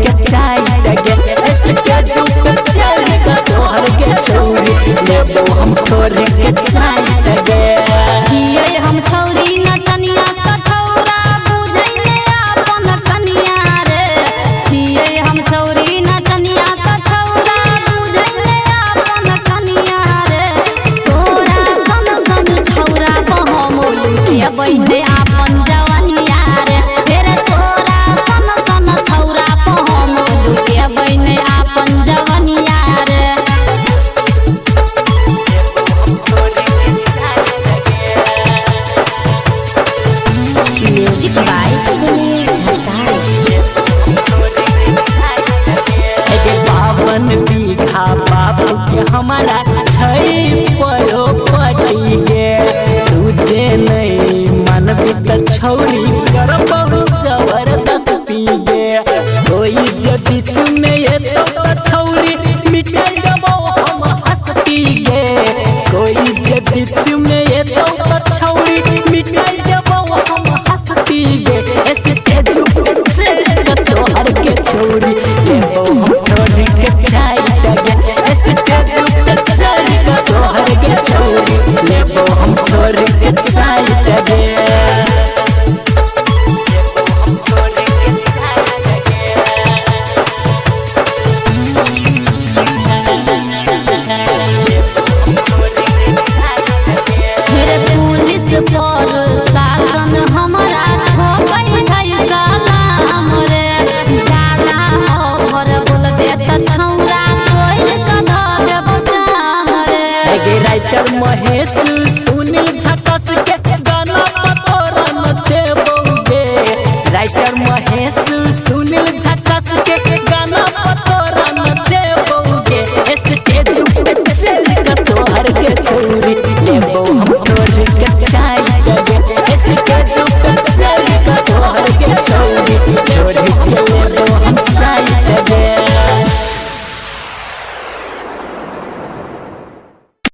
के चाय गे ऐसे के जो चल का तोहर के छौरी लेबो हम तोर के चाय गे छियै हम छौरी न तनिया कठौरा बुझै ने अपन कनिया रे छियै हम छौरी न तनिया कठौरा बुझै ने अपन कनिया रे तोरा सन सन छौरा हम लुटेबै ने अपन जवानिया रे फेर तोरा सन सन छौरा हम लुटेबै ने अपन जवानिया रे म्यूजिक बाय सुनील बावन बीघा बाबू के हमारा छै पटी गे तुझे नहीं मानबी त छौरी करबहु जबरदस्ती गे कोई जदि चुने तो छौरी मिटाई देबो हम हंसती गे कोई जदि चुने तो छौरी मिटाई देबो हम हंसती गे ऐसे के झूठ से तोहर के छौरी लेबो हम तोर के चाय गे ऐसे के झूठ से तोहर के छौरी लेबो हम तोर के चाय गे पुलिस पर शासन हमारा ठोकै है सलाम रे ज्यादा ओवर बोलबे त छौरा कोई कदर बचान रे राइटर महेश